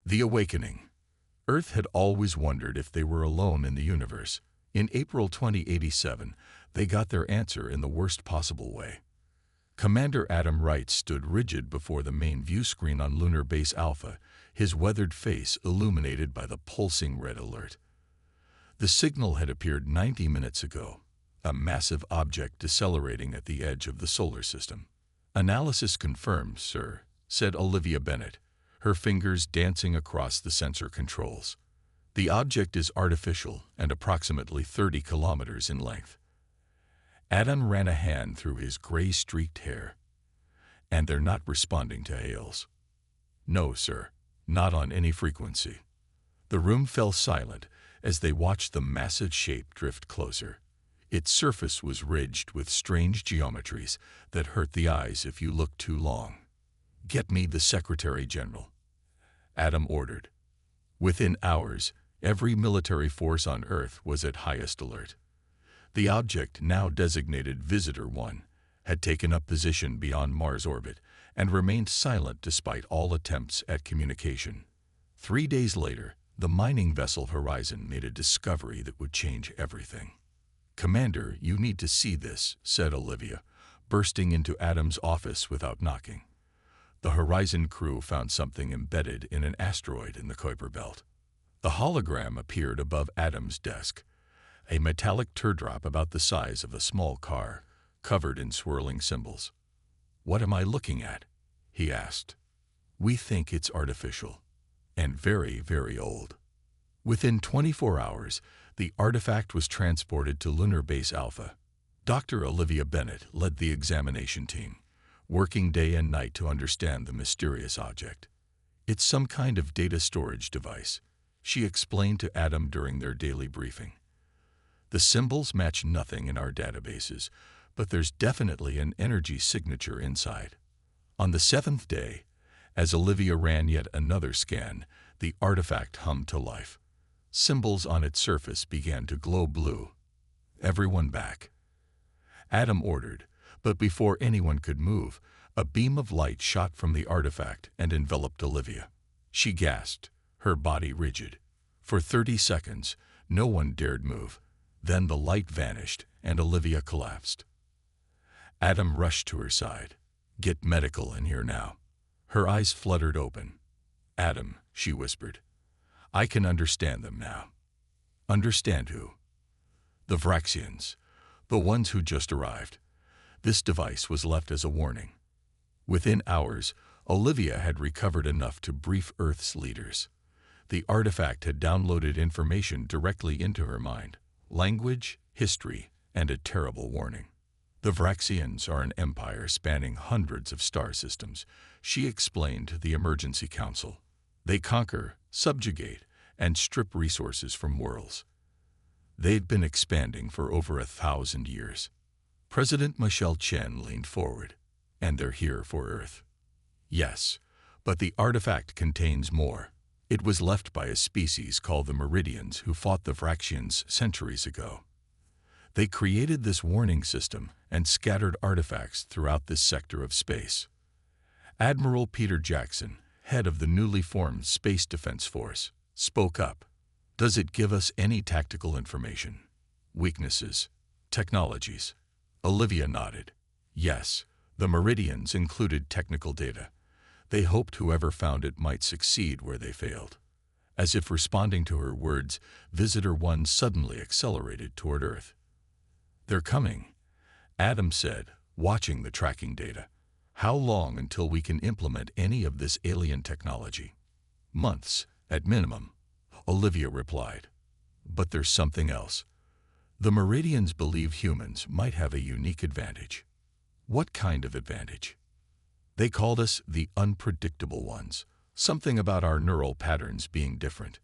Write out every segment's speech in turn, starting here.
The Awakening. Earth had always wondered if they were alone in the universe. In April 2087, they got their answer in the worst possible way. Commander Adam Wright stood rigid before the main view screen on Lunar Base Alpha, his weathered face illuminated by the pulsing red alert. The signal had appeared 90 minutes ago, a massive object decelerating at the edge of the solar system. "Analysis confirmed, sir," said Olivia Bennett, her fingers dancing across the sensor controls. "The object is artificial and approximately 30 kilometers in length." Adam ran a hand through his gray-streaked hair. "And they're not responding to hails." "No, sir, not on any frequency." The room fell silent as they watched the massive shape drift closer. Its surface was ridged with strange geometries that hurt the eyes if you looked too long. "Get me the Secretary General," Adam ordered. Within hours, every military force on Earth was at highest alert. The object, now designated Visitor 1, had taken up position beyond Mars orbit and remained silent despite all attempts at communication. 3 days later, the mining vessel Horizon made a discovery that would change everything. "Commander, you need to see this," said Olivia, bursting into Adam's office without knocking. The Horizon crew found something embedded in an asteroid in the Kuiper Belt. The hologram appeared above Adam's desk, a metallic teardrop about the size of a small car, covered in swirling symbols. "What am I looking at?" he asked. "We think it's artificial, and very, very old." Within 24 hours, the artifact was transported to Lunar Base Alpha. Dr. Olivia Bennett led the examination team, working day and night to understand the mysterious object. "It's some kind of data storage device," she explained to Adam during their daily briefing. "The symbols match nothing in our databases, but there's definitely an energy signature inside." On the 7th day, as Olivia ran yet another scan, the artifact hummed to life. Symbols on its surface began to glow blue. "Everyone back," Adam ordered, but before anyone could move, a beam of light shot from the artifact and enveloped Olivia. She gasped, her body rigid. For 30 seconds, no one dared move. Then the light vanished and Olivia collapsed. Adam rushed to her side. "Get medical in here now." Her eyes fluttered open. "Adam," she whispered, "I can understand them now." "Understand who?" "The Vraxians, the ones who just arrived." This device was left as a warning. Within hours, Olivia had recovered enough to brief Earth's leaders. The artifact had downloaded information directly into her mind. Language, history, and a terrible warning. "The Vraxians are an empire spanning hundreds of star systems," she explained to the Emergency Council. "They conquer, subjugate, and strip resources from worlds. They'd been expanding for over 1,000 years. President Michelle Chen leaned forward. "And they're here for Earth." "Yes, but the artifact contains more. It was left by a species called the Meridians who fought the Vraxians centuries ago. They created this warning system and scattered artifacts throughout this sector of space." Admiral Peter Jackson, head of the newly formed Space Defense Force, spoke up. "Does it give us any tactical information? Weaknesses? Technologies?" Olivia nodded. "Yes, the Meridians included technical data. They hoped whoever found it might succeed where they failed." As if responding to her words, Visitor 1 suddenly accelerated toward Earth. "They're coming," Adam said, watching the tracking data. "How long until we can implement any of this alien technology?" "Months, at minimum," Olivia replied. "But there's something else. The Meridians believe humans might have a unique advantage." "What kind of advantage?" "They called us the unpredictable ones, something about our neural patterns being different."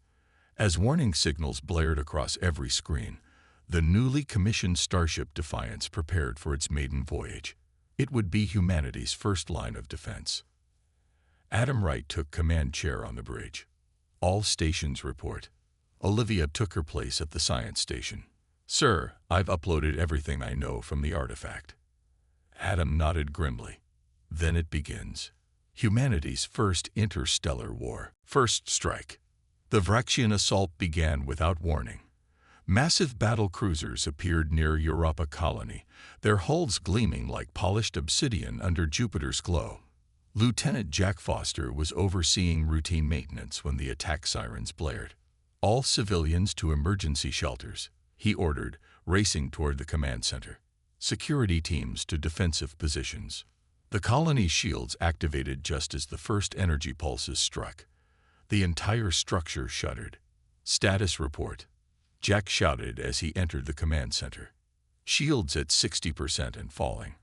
As warning signals blared across every screen, the newly commissioned starship Defiance prepared for its maiden voyage. It would be humanity's first line of defense. Adam Wright took command chair on the bridge. "All stations report." Olivia took her place at the science station. "Sir, I've uploaded everything I know from the artifact." Adam nodded grimly. "Then it begins." Humanity's first interstellar war. First strike. The Vraxian assault began without warning. Massive battle cruisers appeared near Europa colony, their hulls gleaming like polished obsidian under Jupiter's glow. Lieutenant Jack Foster was overseeing routine maintenance when the attack sirens blared. All civilians to emergency shelters, he ordered, racing toward the command center. Security teams to defensive positions. The colony's shields activated just as the first energy pulses struck. The entire structure shuddered. Status report. Jack shouted as he entered the command center. Shields at 60% and falling,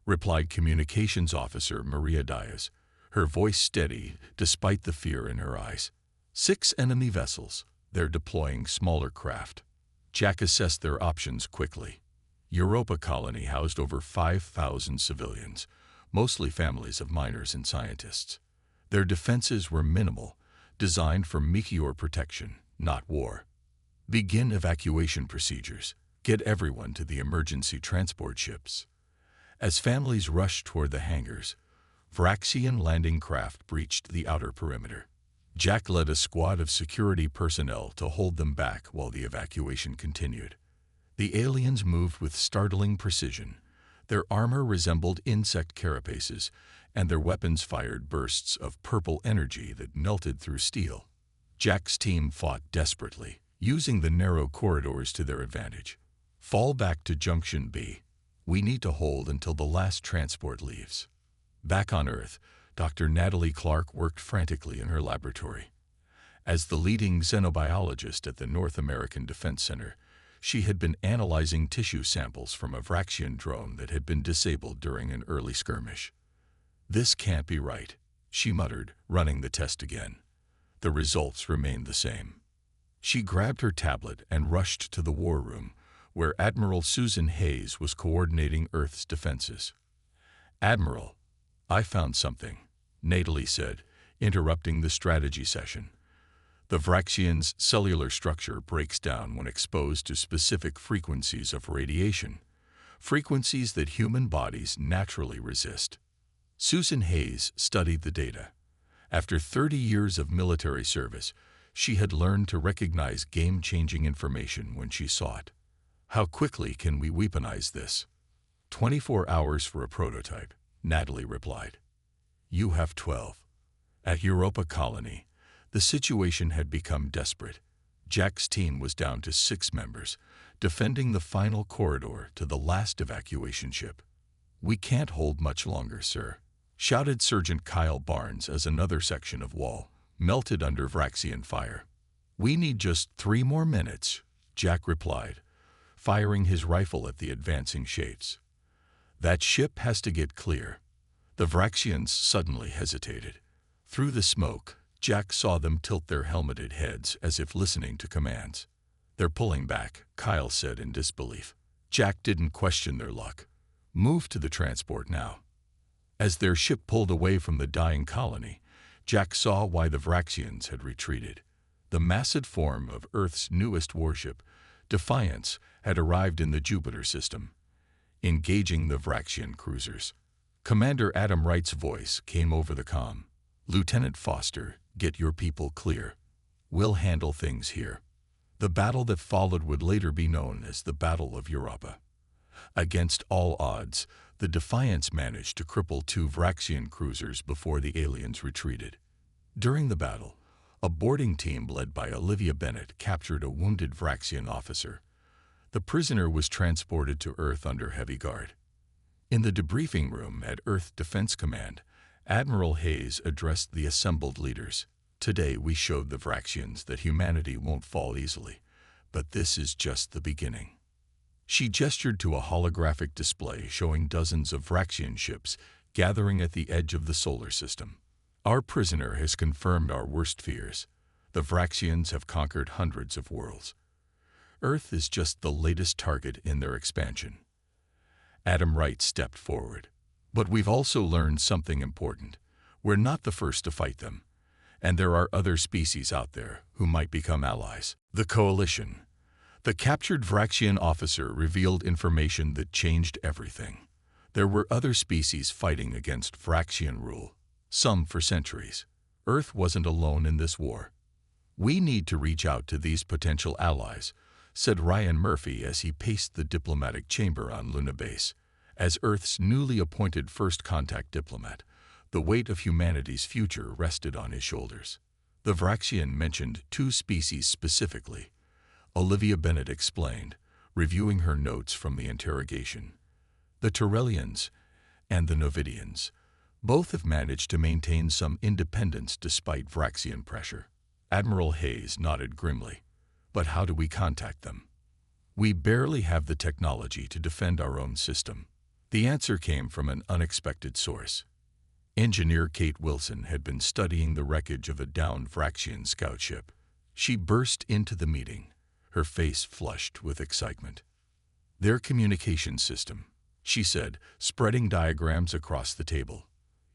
replied Communications Officer Maria Diaz, her voice steady despite the fear in her eyes. 6 enemy vessels. They're deploying smaller craft. Jack assessed their options quickly. Europa colony housed over 5,000 civilians, mostly families of miners and scientists. Their defenses were minimal, designed for meteor protection, not war. Begin evacuation procedures. Get everyone to the emergency transport ships. As families rushed toward the hangars, Vraxian landing craft breached the outer perimeter. Jack led a squad of security personnel to hold them back while the evacuation continued. The aliens moved with startling precision. Their armor resembled insect carapaces, and their weapons fired bursts of purple energy that melted through steel. Jack's team fought desperately, using the narrow corridors to their advantage. Fall back to Junction B. We need to hold until the last transport leaves. Back on Earth, Dr. Natalie Clark worked frantically in her laboratory. As the leading xenobiologist at the North American Defense Center, she had been analyzing tissue samples from a Vraxian drone that had been disabled during an early skirmish. "This can't be right," she muttered, running the test again. The results remained the same. She grabbed her tablet and rushed to the war room, where Admiral Susan Hayes was coordinating Earth's defenses. "Admiral, I found something," Natalie said, interrupting the strategy session. The Vraxian's cellular structure breaks down when exposed to specific frequencies of radiation, frequencies that human bodies naturally resist. Susan Hayes studied the data. After 30 years of military service, she had learned to recognize game-changing information when she saw it. "How quickly can we weaponize this?" 24 hours for a prototype, Natalie replied. "You have 12. At Europa colony, the situation had become desperate. Jack's team was down to 6 members, defending the final corridor to the last evacuation ship. "We can't hold much longer, sir," shouted Sergeant Kyle Barnes as another section of wall melted under Vraxian fire. "We need just 3 more minutes," Jack replied, firing his rifle at the advancing shapes. "That ship has to get clear." The Vraxians suddenly hesitated. Through the smoke, Jack saw them tilt their helmeted heads as if listening to commands. "They're pulling back," Kyle said in disbelief. Jack didn't question their luck. "Move to the transport now." As their ship pulled away from the dying colony, Jack saw why the Vraxians had retreated. The massive form of Earth's newest warship, Defiance, had arrived in the Jupiter system, engaging the Vraxian cruisers. Commander Adam Wright's voice came over the comm. "Lieutenant Foster, get your people clear. We'll handle things here." The battle that followed would later be known as the Battle of Europa. Against all odds, the Defiance managed to cripple 2 Vraxian cruisers before the aliens retreated. During the battle, a boarding team led by Olivia Bennett captured a wounded Vraxian officer. The prisoner was transported to Earth under heavy guard. In the debriefing room at Earth Defense Command, Admiral Hayes addressed the assembled leaders. "Today we showed the Vraxians that humanity won't fall easily, but this is just the beginning." She gestured to a holographic display showing dozens of Vraxian ships gathering at the edge of the solar system. "Our prisoner has confirmed our worst fears. The Vraxians have conquered hundreds of worlds. Earth is just the latest target in their expansion." Adam Wright stepped forward. "But we've also learned something important. We're not the first to fight them, and there are other species out there who might become allies." The coalition. The captured Vraxian officer revealed information that changed everything. There were other species fighting against Vraxian rule. some for centuries. Earth wasn't alone in this war. "We need to reach out to these potential allies," said Ryan Murphy as he paced the diplomatic chamber on Luna Base. As Earth's newly appointed first contact diplomat, the weight of humanity's future rested on his shoulders. The Vraxian mentioned 2 species specifically, Olivia Bennett explained, reviewing her notes from the interrogation. "The Turellians and the Novidians. Both have managed to maintain some independence despite Vraxian pressure." Admiral Hayes nodded grimly. "But how do we contact them? We barely have the technology to defend our own system." The answer came from an unexpected source. Engineer Kate Wilson had been studying the wreckage of a downed Vraxian scout ship. She burst into the meeting, her face flushed with excitement. "Their communication system," she said, spreading diagrams across the table.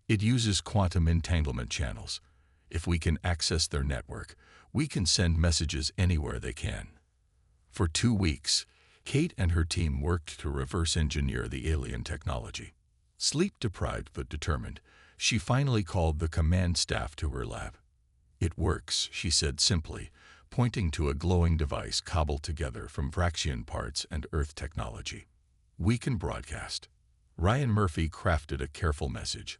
"It uses quantum entanglement channels. If we can access their network, we can send messages anywhere they can." For 2 weeks, Kate and her team worked to reverse engineer the alien technology. Sleep-deprived but determined, she finally called the command staff to her lab. "It works," she said simply, pointing to a glowing device cobbled together from Vraxian parts and Earth technology. "We can broadcast." Ryan Murphy crafted a careful message.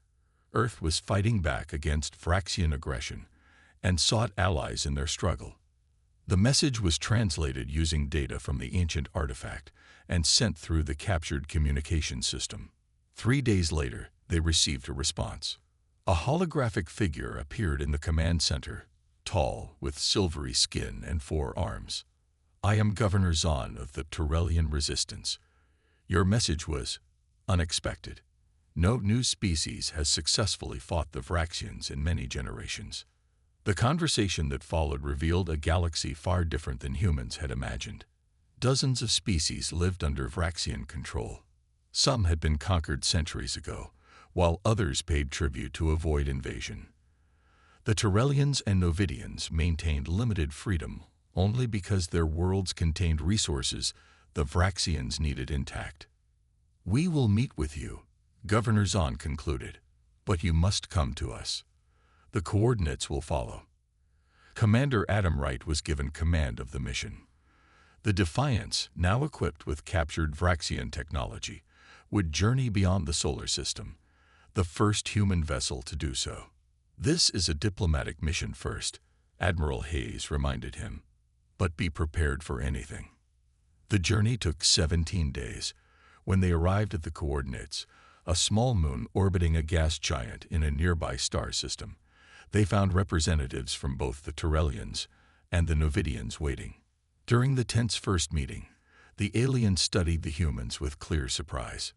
Earth was fighting back against Vraxian aggression and sought allies in their struggle. The message was translated using data from the ancient artifact and sent through the captured communication system. 3 days later, they received a response. A holographic figure appeared in the command center, tall, with silvery skin and 4 arms. "I am Governor Zahn of the Turellian Resistance. Your message was unexpected. No new species has successfully fought the Vraxians in many generations." The conversation that followed revealed a galaxy far different than humans had imagined. Dozens of species lived under Vraxian control. Some had been conquered centuries ago, while others paid tribute to avoid invasion. The Turellians and Novidians maintained limited freedom only because their worlds contained resources the Vraxians needed intact. "We will meet with you," Governor Zahn concluded, "but you must come to us. The coordinates will follow." Commander Adam Wright was given command of the mission. The Defiance, now equipped with captured Vraxian technology, would journey beyond the solar system, the first human vessel to do so. "This is a diplomatic mission first," Admiral Hayes reminded him, "but be prepared for anything." The journey took 17 days. When they arrived at the coordinates, a small moon orbiting a gas giant in a nearby star system, they found representatives from both the Turellians and the Novidians waiting. During the tense first meeting, the aliens studied the humans with clear surprise.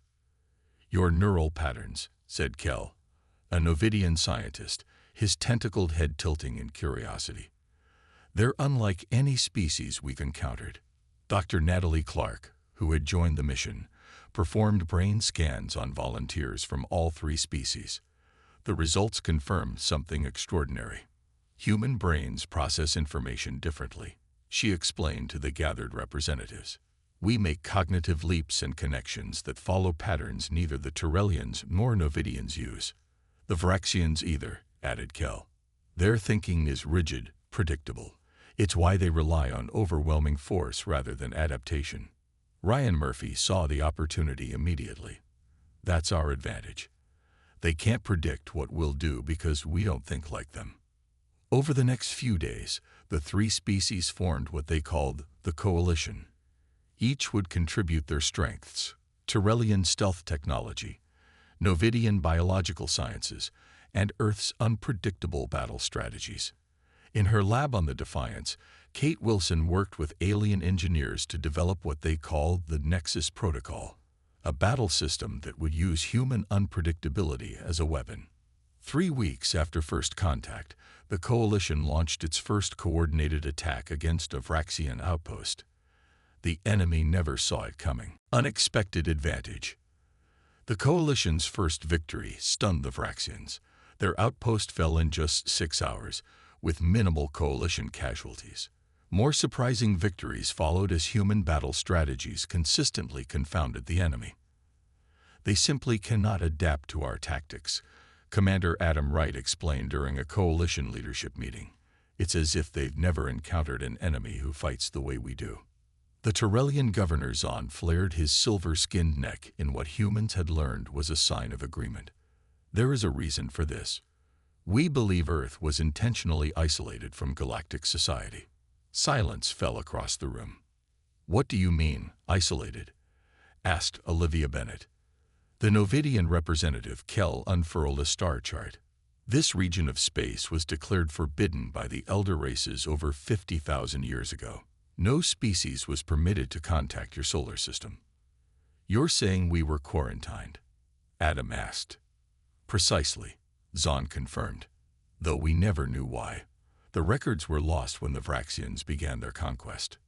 "Your neural patterns," said Kell, a Novidian scientist, his tentacled head tilting in curiosity. "They're unlike any species we've encountered." Dr. Natalie Clark, who had joined the mission, performed brain scans on volunteers from all 3 species. The results confirmed something extraordinary. "Human brains process information differently," she explained to the gathered representatives. "We make cognitive leaps and connections that follow patterns neither the Turellians nor Novidians use. The Vraxians either," added Kell. "Their thinking is rigid, predictable. It's why they rely on overwhelming force rather than adaptation." Ryan Murphy saw the opportunity immediately. "That's our advantage. They can't predict what we'll do because we don't think like them." Over the next few days, the 3 species formed what they called the Coalition. Each would contribute their strengths: Turellian stealth technology, Novidian biological sciences, and Earth's unpredictable battle strategies. In her lab on the Defiance, Kate Wilson worked with alien engineers to develop what they called the Nexus Protocol, a battle system that would use human unpredictability as a weapon. 3 weeks after first contact, the Coalition launched its first coordinated attack against a Vraxian outpost. The enemy never saw it coming. Unexpected advantage. The Coalition's first victory stunned the Vraxians. Their outpost fell in just 6 hours, with minimal Coalition casualties. More surprising victories followed as human battle strategies consistently confounded the enemy. "They simply cannot adapt to our tactics," Commander Adam Wright explained during a coalition leadership meeting. It's as if they've never encountered an enemy who fights the way we do. The Tyrellian governor Zahn flared his silver-skinned neck in what humans had learned was a sign of agreement. There is a reason for this. We believe Earth was intentionally isolated from galactic society. Silence fell across the room. What do you mean, isolated? Asked Olivia Bennett. The Novidian representative Kell unfurled a star chart. This region of space was declared forbidden by the elder races over 50,000 years ago. No species was permitted to contact your solar system. You're saying we were quarantined? Adam asked. Precisely, Zahn confirmed, though we never knew why. The records were lost when the Vraxians began their conquest.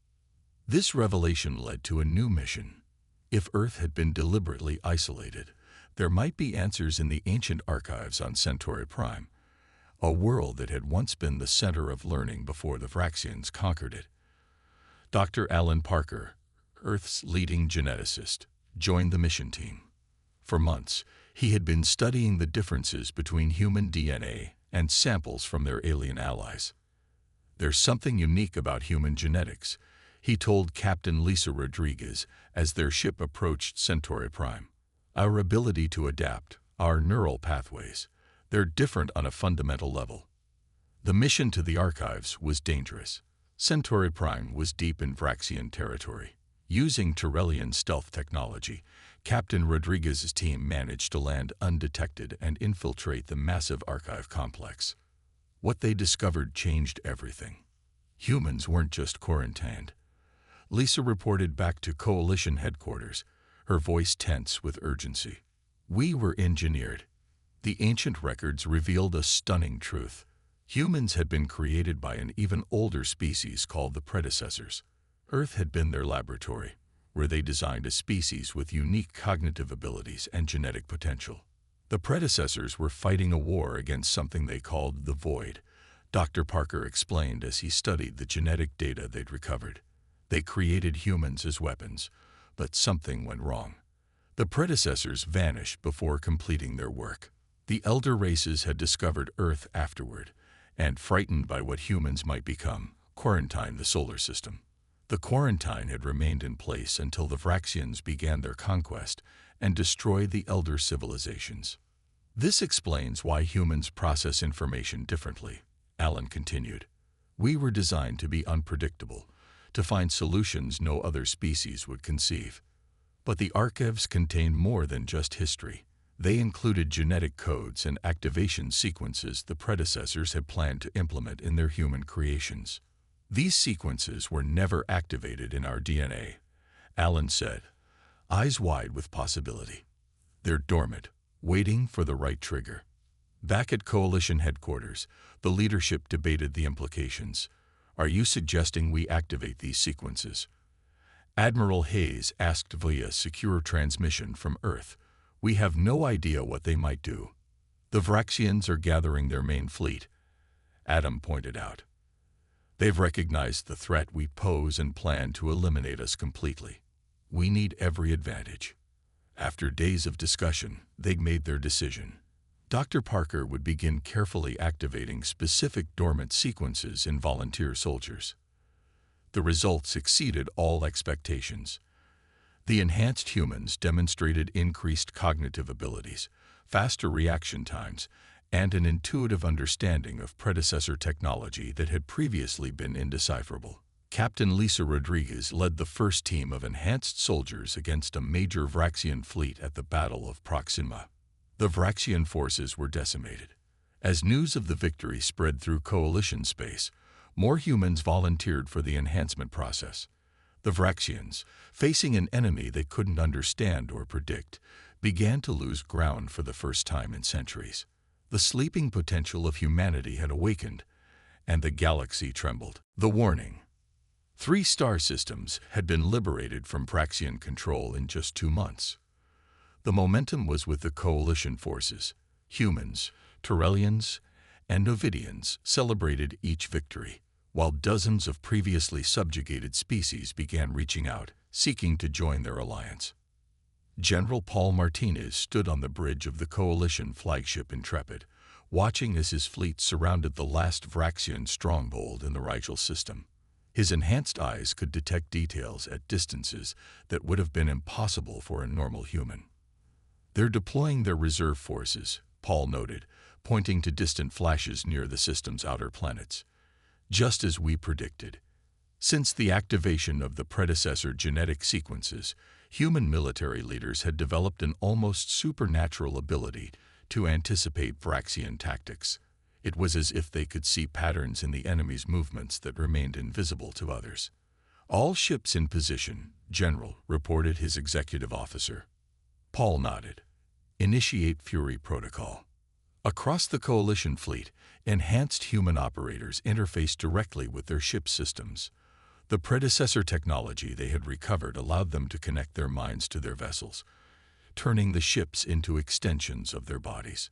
This revelation led to a new mission. If Earth had been deliberately isolated, there might be answers in the ancient archives on Centauri Prime, a world that had once been the center of learning before the Vraxians conquered it. Dr. Alan Parker, Earth's leading geneticist, joined the mission team. For months, he had been studying the differences between human DNA and samples from their alien allies. There's something unique about human genetics, he told Captain Lisa Rodriguez as their ship approached Centauri Prime. Our ability to adapt, our neural pathways, they're different on a fundamental level. The mission to the archives was dangerous. Centauri Prime was deep in Vraxian territory. Using Tyrellian stealth technology, Captain Rodriguez's team managed to land undetected and infiltrate the massive archive complex. What they discovered changed everything. Humans weren't just quarantined. Lisa reported back to Coalition headquarters, her voice tense with urgency. We were engineered. The ancient records revealed a stunning truth. Humans had been created by an even older species called the predecessors. Earth had been their laboratory, where they designed a species with unique cognitive abilities and genetic potential. The predecessors were fighting a war against something they called the Void, Dr. Parker explained as he studied the genetic data they'd recovered. They created humans as weapons, but something went wrong. The predecessors vanished before completing their work. The elder races had discovered Earth afterward, and frightened by what humans might become, quarantined the solar system. The quarantine had remained in place until the Vraxians began their conquest and destroyed the elder civilizations. This explains why humans process information differently, Alan continued. We were designed to be unpredictable, to find solutions no other species would conceive. But the archives contained more than just history. They included genetic codes and activation sequences the predecessors had planned to implement in their human creations. These sequences were never activated in our DNA, Alan said, eyes wide with possibility. They're dormant, waiting for the right trigger. Back at Coalition headquarters, the leadership debated the implications. Are you suggesting we activate these sequences? Admiral Hayes asked via secure transmission from Earth. We have no idea what they might do. The Vraxians are gathering their main fleet, Adam pointed out. They've recognized the threat we pose and plan to eliminate us completely. We need every advantage. After days of discussion, they made their decision. Dr. Parker would begin carefully activating specific dormant sequences in volunteer soldiers. The results exceeded all expectations. The enhanced humans demonstrated increased cognitive abilities, faster reaction times, and an intuitive understanding of predecessor technology that had previously been indecipherable. Captain Lisa Rodriguez led the first team of enhanced soldiers against a major Vraxian fleet at the Battle of Proxima. The Vraxian forces were decimated. As news of the victory spread through Coalition space, more humans volunteered for the enhancement process. The Vraxians, facing an enemy they couldn't understand or predict, began to lose ground for the first time in centuries. The sleeping potential of humanity had awakened, and the galaxy trembled. The warning. 3 star systems had been liberated from Praxian control in just 2 months. The momentum was with the Coalition forces. Humans, Tyrellians, and Novidians celebrated each victory, while dozens of previously subjugated species began reaching out, seeking to join their alliance. General Paul Martinez stood on the bridge of the Coalition flagship Intrepid, watching as his fleet surrounded the last Vraxian stronghold in the Rigel system. His enhanced eyes could detect details at distances that would have been impossible for a normal human. "They're deploying their reserve forces," Paul noted, pointing to distant flashes near the system's outer planets. "Just as we predicted. Since the activation of the predecessor genetic sequences, human military leaders had developed an almost supernatural ability to anticipate Vraxian tactics. It was as if they could see patterns in the enemy's movements that remained invisible to others. "All ships in position," General reported his executive officer. Paul nodded. "Initiate Fury Protocol." Across the Coalition fleet, enhanced human operators interfaced directly with their ship systems. The predecessor technology they had recovered allowed them to connect their minds to their vessels, turning the ships into extensions of their bodies.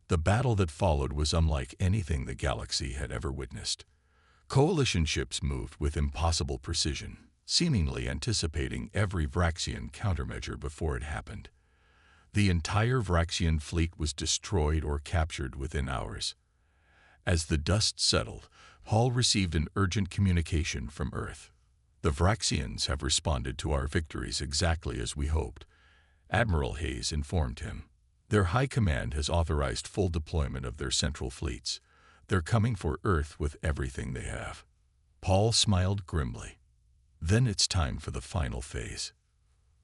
The battle that followed was unlike anything the galaxy had ever witnessed. Coalition ships moved with impossible precision, seemingly anticipating every Vraxian countermeasure before it happened. The entire Vraxian fleet was destroyed or captured within hours. As the dust settled, Paul received an urgent communication from Earth. "The Vraxians have responded to our victories exactly as we hoped," Admiral Hayes informed him. "Their high command has authorized full deployment of their central fleets. They're coming for Earth with everything they have." Paul smiled grimly. Then it's time for the final phase.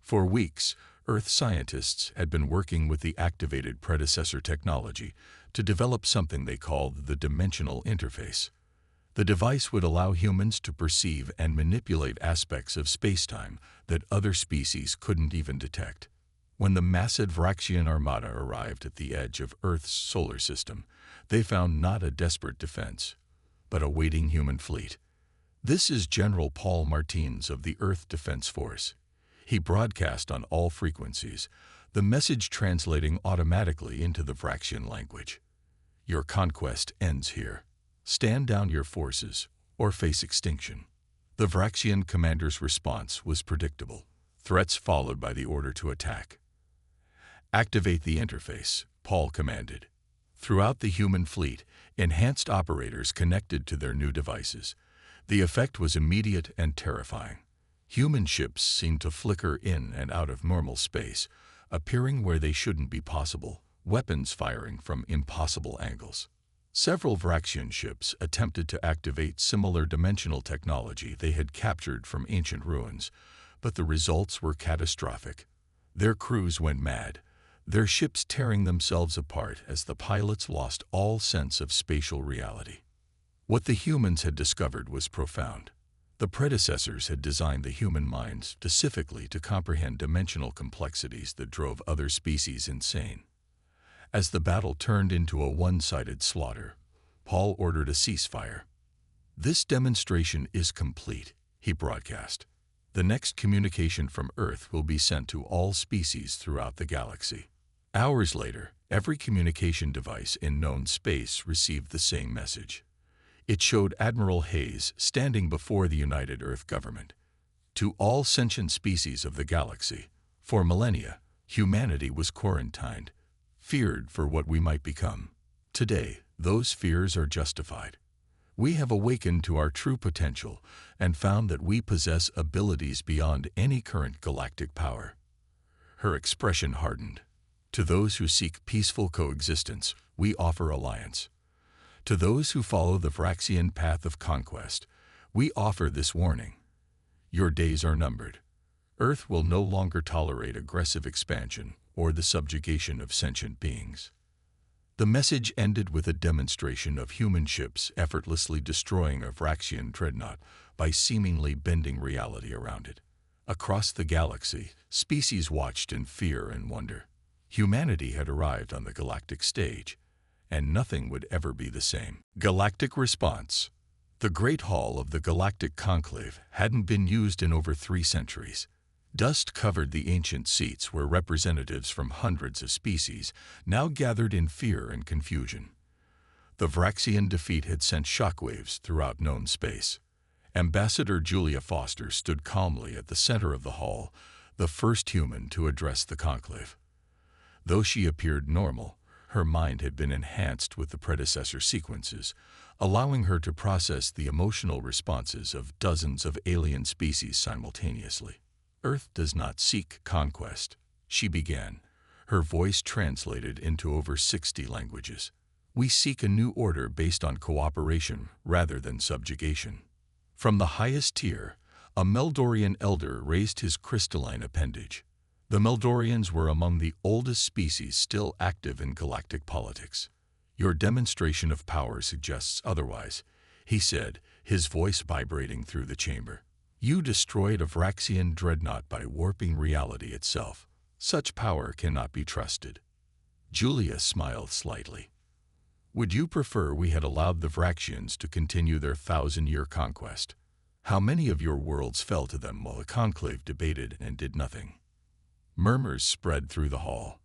For weeks, Earth scientists had been working with the activated predecessor technology to develop something they called the dimensional interface. The device would allow humans to perceive and manipulate aspects of spacetime that other species couldn't even detect. When the massive Vraxian armada arrived at the edge of Earth's solar system, they found not a desperate defense, but a waiting human fleet. "This is General Paul Martinez of the Earth Defense Force." He broadcast on all frequencies, the message translating automatically into the Vraxian language. "Your conquest ends here. Stand down your forces or face extinction." The Vraxian commander's response was predictable. Threats followed by the order to attack. "Activate the interface," Paul commanded. Throughout the human fleet, enhanced operators connected to their new devices. The effect was immediate and terrifying. Human ships seemed to flicker in and out of normal space, appearing where they shouldn't be possible, weapons firing from impossible angles. Several Vraxian ships attempted to activate similar dimensional technology they had captured from ancient ruins, but the results were catastrophic. Their crews went mad, their ships tearing themselves apart as the pilots lost all sense of spatial reality. What the humans had discovered was profound. The predecessors had designed the human mind specifically to comprehend dimensional complexities that drove other species insane. As the battle turned into a one-sided slaughter, Paul ordered a ceasefire. "This demonstration is complete," he broadcast. "The next communication from Earth will be sent to all species throughout the galaxy." Hours later, every communication device in known space received the same message. It showed Admiral Hayes standing before the United Earth government. "To all sentient species of the galaxy, for millennia, humanity was quarantined, feared for what we might become. Today, those fears are justified. We have awakened to our true potential and found that we possess abilities beyond any current galactic power." Her expression hardened. "To those who seek peaceful coexistence, we offer alliance. To those who follow the Vraxian path of conquest, we offer this warning. Your days are numbered. Earth will no longer tolerate aggressive expansion or the subjugation of sentient beings." The message ended with a demonstration of human ships effortlessly destroying a Vraxian dreadnought by seemingly bending reality around it. Across the galaxy, species watched in fear and wonder. Humanity had arrived on the galactic stage, and nothing would ever be the same. Galactic response. The Great Hall of the Galactic Conclave hadn't been used in over 3 centuries. Dust covered the ancient seats where representatives from hundreds of species now gathered in fear and confusion. The Vraxian defeat had sent shockwaves throughout known space. Ambassador Julia Foster stood calmly at the center of the hall, the first human to address the conclave. Though she appeared normal, her mind had been enhanced with the predecessor sequences, allowing her to process the emotional responses of dozens of alien species simultaneously. Earth does not seek conquest, she began, her voice translated into over 60 languages. We seek a new order based on cooperation rather than subjugation. From the highest tier, a Meldorian elder raised his crystalline appendage. The Meldorians were among the oldest species still active in galactic politics. Your demonstration of power suggests otherwise, he said, his voice vibrating through the chamber. You destroyed a Vraxian dreadnought by warping reality itself. Such power cannot be trusted. Julia smiled slightly. Would you prefer we had allowed the Vraxians to continue their 1,000-year conquest? How many of your worlds fell to them while the conclave debated and did nothing? Murmurs spread through the hall.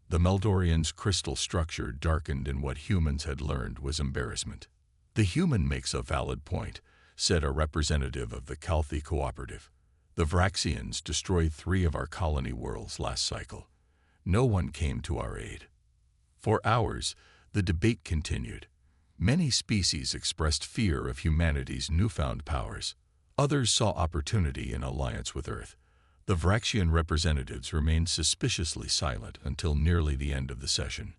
The Meldorians' crystal structure darkened in what humans had learned was embarrassment. The human makes a valid point, said a representative of the Calthi Cooperative. The Vraxians destroyed 3 of our colony worlds last cycle. No one came to our aid. For hours, the debate continued. Many species expressed fear of humanity's newfound powers. Others saw opportunity in alliance with Earth. The Vraxian representatives remained suspiciously silent until nearly the end of the session.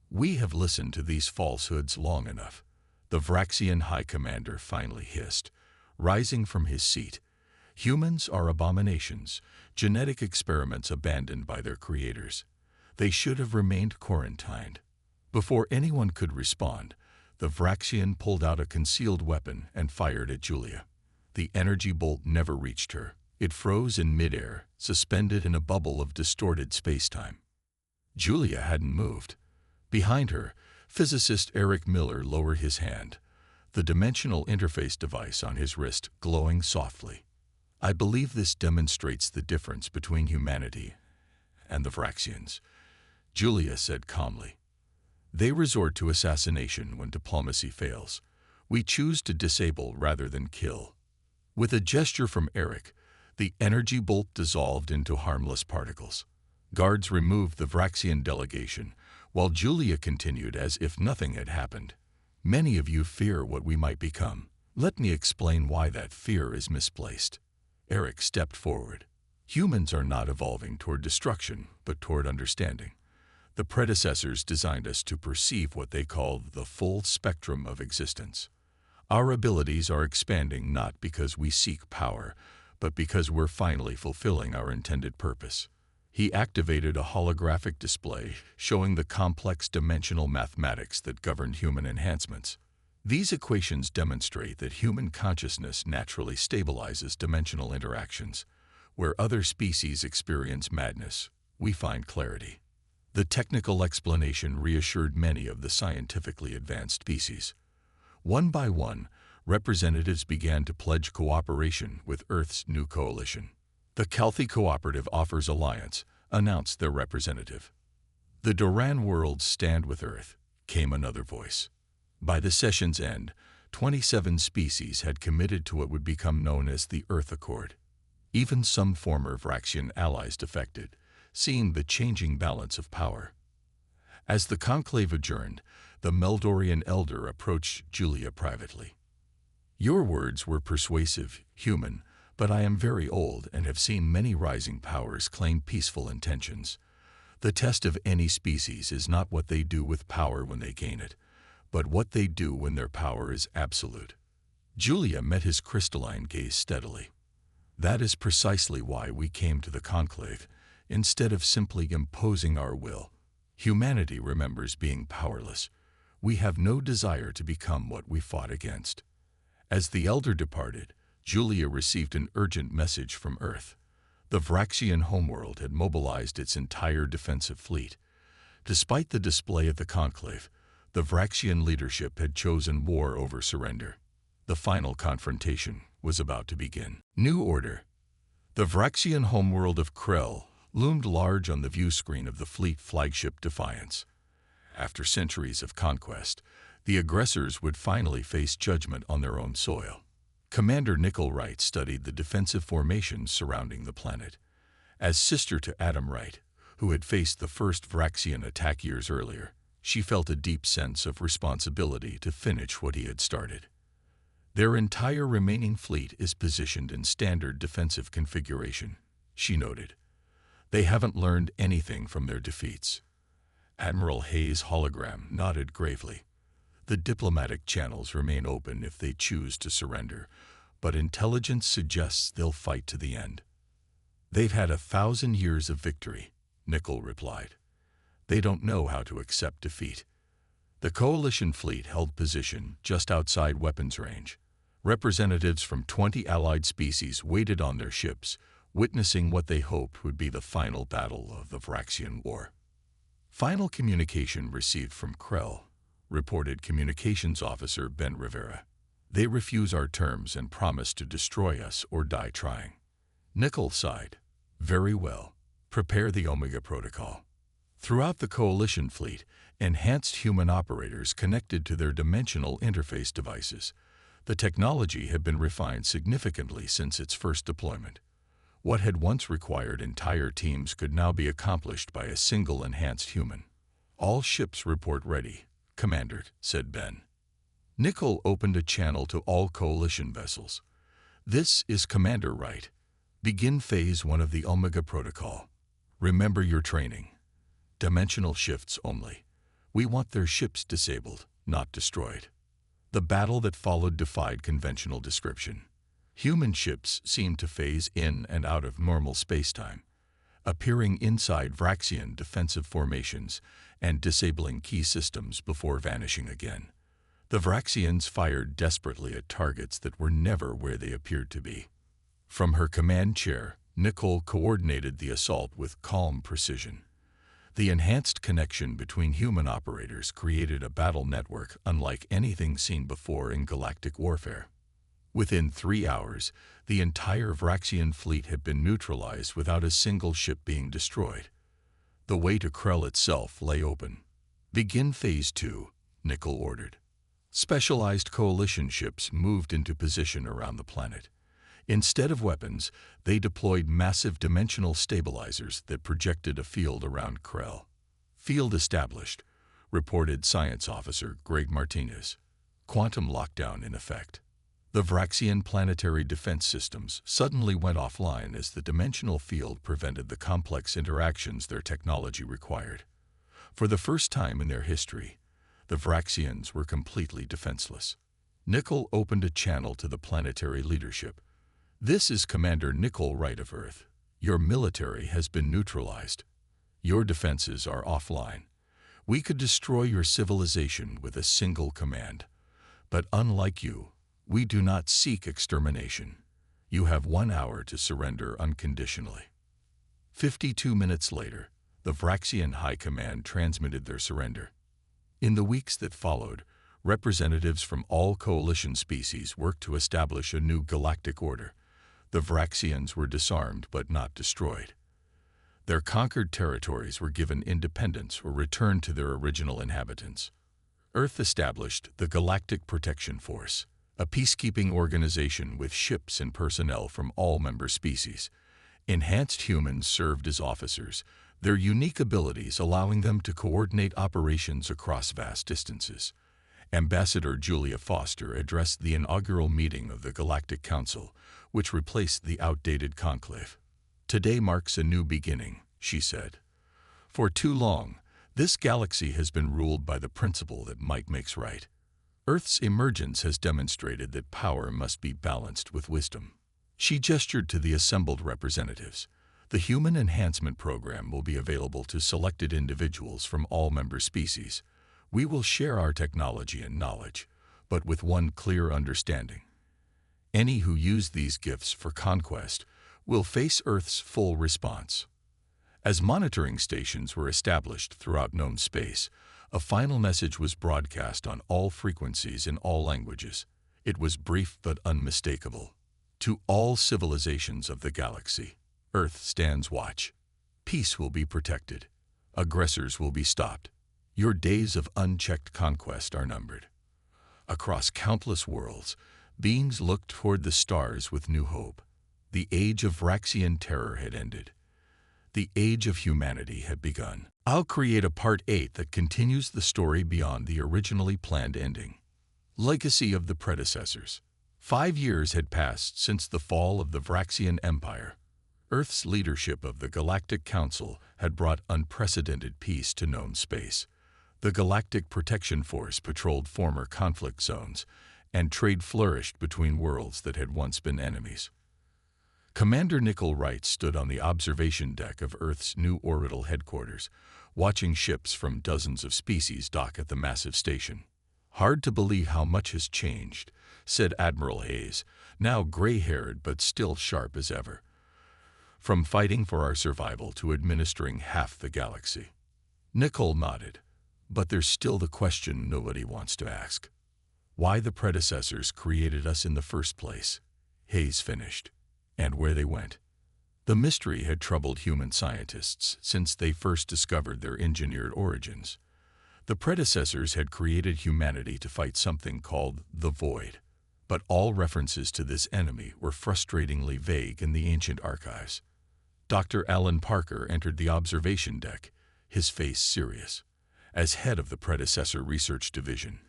We have listened to these falsehoods long enough, the Vraxian High Commander finally hissed, rising from his seat. Humans are abominations, genetic experiments abandoned by their creators. They should have remained quarantined. Before anyone could respond, the Vraxian pulled out a concealed weapon and fired at Julia. The energy bolt never reached her. It froze in midair, suspended in a bubble of distorted space-time. Julia hadn't moved. Behind her, physicist Eric Miller lowered his hand, the dimensional interface device on his wrist glowing softly. I believe this demonstrates the difference between humanity and the Vraxians, Julia said calmly. They resort to assassination when diplomacy fails. We choose to disable rather than kill. With a gesture from Eric, the energy bolt dissolved into harmless particles. Guards removed the Vraxian delegation, while Julia continued as if nothing had happened. Many of you fear what we might become. Let me explain why that fear is misplaced. Eric stepped forward. Humans are not evolving toward destruction, but toward understanding. The predecessors designed us to perceive what they called the full spectrum of existence. Our abilities are expanding not because we seek power, but because we're finally fulfilling our intended purpose. He activated a holographic display showing the complex dimensional mathematics that governed human enhancements. These equations demonstrate that human consciousness naturally stabilizes dimensional interactions. Where other species experience madness, we find clarity. The technical explanation reassured many of the scientifically advanced species. One by one, representatives began to pledge cooperation with Earth's new coalition. The Calthi Cooperative offers alliance, announced their representative. The Doran worlds stand with Earth, came another voice. By the session's end, 27 species had committed to what would become known as the Earth Accord. Even some former Vraxian allies defected, seeing the changing balance of power. As the conclave adjourned, the Meldorian elder approached Julia privately. Your words were persuasive, human, but I am very old and have seen many rising powers claim peaceful intentions. The test of any species is not what they do with power when they gain it, but what they do when their power is absolute. Julia met his crystalline gaze steadily. That is precisely why we came to the conclave, instead of simply imposing our will. Humanity remembers being powerless. We have no desire to become what we fought against. As the elder departed, Julia received an urgent message from Earth. The Vraxian homeworld had mobilized its entire defensive fleet. Despite the display at the conclave, the Vraxian leadership had chosen war over surrender. The final confrontation was about to begin. New Order. The Vraxian homeworld of Krell loomed large on the view screen of the fleet flagship Defiance. After centuries of conquest, the aggressors would finally face judgment on their own soil. Commander Nickel Wright studied the defensive formations surrounding the planet. As sister to Adam Wright, who had faced the first Vraxian attack years earlier, she felt a deep sense of responsibility to finish what he had started. Their entire remaining fleet is positioned in standard defensive configuration, she noted. They haven't learned anything from their defeats. Admiral Hayes' hologram nodded gravely. The diplomatic channels remain open if they choose to surrender, but intelligence suggests they'll fight to the end. They've had 1,000 years of victory, Nickel replied. They don't know how to accept defeat. The coalition fleet held position just outside weapons range. Representatives from 20 allied species waited on their ships, witnessing what they hoped would be the final battle of the Vraxian War. Final communication received from Krell, reported Communications Officer Ben Rivera. They refuse our terms and promise to destroy us or die trying. Nickel sighed. Very well. Prepare the Omega Protocol. Throughout the Coalition fleet, enhanced human operators connected to their dimensional interface devices. The technology had been refined significantly since its first deployment. What had once required entire teams could now be accomplished by a single enhanced human. All ships report ready, Commander, said Ben. Nickel opened a channel to all Coalition vessels. This is Commander Wright. Begin Phase 1 of the Omega Protocol. Remember your training. Dimensional shifts only. We want their ships disabled, not destroyed. The battle that followed defied conventional description. Human ships seemed to phase in and out of normal spacetime, appearing inside Vraxian defensive formations and disabling key systems before vanishing again. The Vraxians fired desperately at targets that were never where they appeared to be. From her command chair, Nicole coordinated the assault with calm precision. The enhanced connection between human operators created a battle network unlike anything seen before in galactic warfare. Within 3 hours, the entire Vraxian fleet had been neutralized without a single ship being destroyed. The way to Krell itself lay open. Begin Phase 2, Nickel ordered. Specialized coalition ships moved into position around the planet. Instead of weapons, they deployed massive dimensional stabilizers that projected a field around Krell. Field established, reported Science Officer Greg Martinez. Quantum lockdown in effect. The Vraxian planetary defense systems suddenly went offline as the dimensional field prevented the complex interactions their technology required. For the first time in their history, the Vraxians were completely defenseless. Nickel opened a channel to the planetary leadership. This is Commander Nickel Wright of Earth. Your military has been neutralized. Your defenses are offline. We could destroy your civilization with a single command. But unlike you, we do not seek extermination. You have 1 hour to surrender unconditionally. 52 minutes later, the Vraxian High Command transmitted their surrender. In the weeks that followed, representatives from all coalition species worked to establish a new galactic order. The Vraxians were disarmed but not destroyed. Their conquered territories were given independence or returned to their original inhabitants. Earth established the Galactic Protection Force, a peacekeeping organization with ships and personnel from all member species. Enhanced humans served as officers, their unique abilities allowing them to coordinate operations across vast distances. Ambassador Julia Foster addressed the inaugural meeting of the Galactic Council, which replaced the outdated conclave. Today marks a new beginning, she said. For too long, this galaxy has been ruled by the principle that might makes right. Earth's emergence has demonstrated that power must be balanced with wisdom. She gestured to the assembled representatives. The Human Enhancement Program will be available to selected individuals from all member species. We will share our technology and knowledge, but with one clear understanding. Any who use these gifts for conquest will face Earth's full response. As monitoring stations were established throughout known space, a final message was broadcast on all frequencies in all languages. It was brief but unmistakable. To all civilizations of the galaxy, Earth stands watch. Peace will be protected. Aggressors will be stopped. Your days of unchecked conquest are numbered. Across countless worlds, beings looked toward the stars with new hope. The age of Vraxian terror had ended. The age of humanity had begun. I'll create a Part 8 that continues the story beyond the originally planned ending. Legacy of the predecessors. 5 years had passed since the fall of the Vraxian Empire. Earth's leadership of the Galactic Council had brought unprecedented peace to known space. The Galactic Protection Force patrolled former conflict zones, and trade flourished between worlds that had once been enemies. Commander Nickel Wright stood on the observation deck of Earth's new orbital headquarters, watching ships from dozens of species dock at the massive station. "Hard to believe how much has changed," said Admiral Hayes, now gray-haired but still sharp as ever. "From fighting for our survival to administering half the galaxy." Nickel nodded. "But there's still the question nobody wants to ask. Why the predecessors created us in the first place," Hayes finished, "and where they went." The mystery had troubled human scientists since they first discovered their engineered origins. The predecessors had created humanity to fight something called the Void, but all references to this enemy were frustratingly vague in the ancient archives. Dr. Alan Parker entered the observation deck, his face serious. As head of the predecessor research division,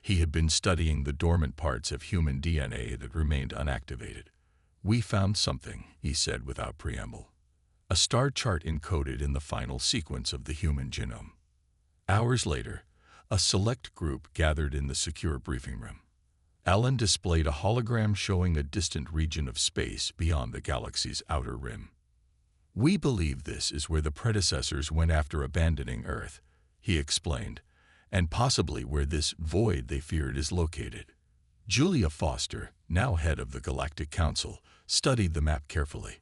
he had been studying the dormant parts of human DNA that remained unactivated. "We found something," he said without preamble. "A star chart encoded in the final sequence of the human genome." Hours later, a select group gathered in the secure briefing room. Alan displayed a hologram showing a distant region of space beyond the galaxy's outer rim. "We believe this is where the predecessors went after abandoning Earth," he explained, "and possibly where this void they feared is located." Julia Foster, now head of the Galactic Council, studied the map carefully.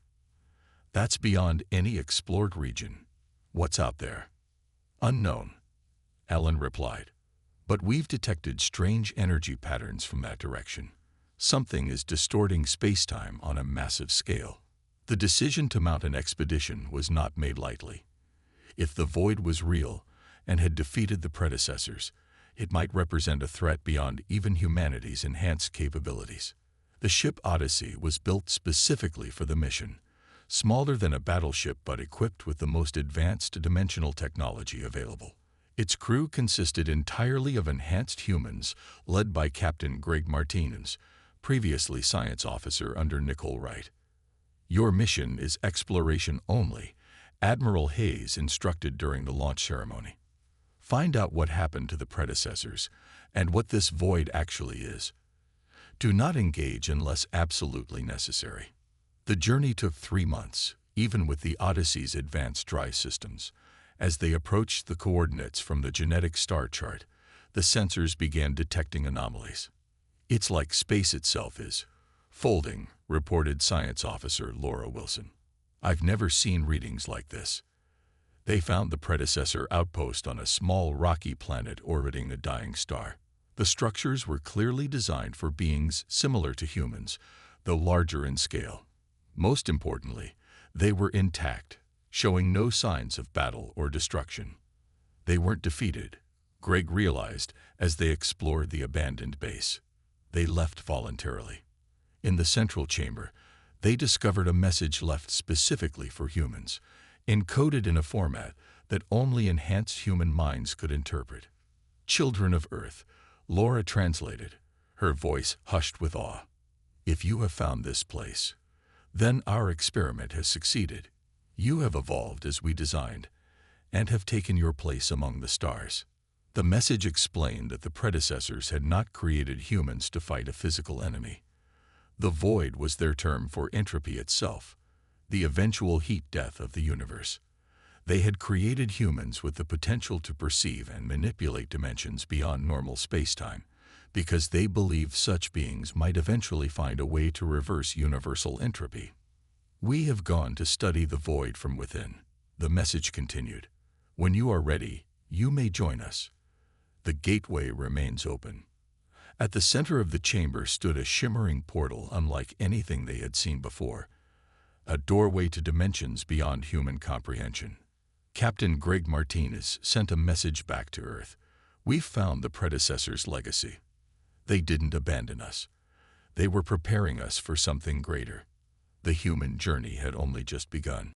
"That's beyond any explored region. What's out there?" "Unknown," Alan replied. "But we've detected strange energy patterns from that direction. Something is distorting space-time on a massive scale." The decision to mount an expedition was not made lightly. If the Void was real and had defeated the predecessors, it might represent a threat beyond even humanity's enhanced capabilities. The ship Odyssey was built specifically for the mission, smaller than a battleship but equipped with the most advanced dimensional technology available. Its crew consisted entirely of enhanced humans led by Captain Greg Martinez, previously science officer under Nickel Wright. "Your mission is exploration only," Admiral Hayes instructed during the launch ceremony. "Find out what happened to the predecessors and what this void actually is. Do not engage unless absolutely necessary." The journey took 3 months, even with the Odyssey's advanced dry systems. As they approached the coordinates from the genetic star chart, the sensors began detecting anomalies. "It's like space itself is folding," reported Science Officer Laura Wilson. "I've never seen readings like this." They found the predecessor outpost on a small rocky planet orbiting a dying star. The structures were clearly designed for beings similar to humans, though larger in scale. Most importantly, they were intact, showing no signs of battle or destruction. They weren't defeated, Greg realized as they explored the abandoned base. They left voluntarily. In the central chamber, they discovered a message left specifically for humans, encoded in a format that only enhanced human minds could interpret. "Children of Earth," Laura translated, her voice hushed with awe. "If you have found this place, then our experiment has succeeded. You have evolved as we designed, and have taken your place among the stars." The message explained that the predecessors had not created humans to fight a physical enemy. The Void was their term for entropy itself, the eventual heat death of the universe. They had created humans with the potential to perceive and manipulate dimensions beyond normal spacetime, because they believed such beings might eventually find a way to reverse universal entropy. "We have gone to study the Void from within," the message continued. "When you are ready, you may join us. The gateway remains open." At the center of the chamber stood a shimmering portal unlike anything they had seen before, a doorway to dimensions beyond human comprehension. Captain Greg Martinez sent a message back to Earth. "We've found the predecessors' legacy. They didn't abandon us. They were preparing us for something greater. The human journey had only just begun."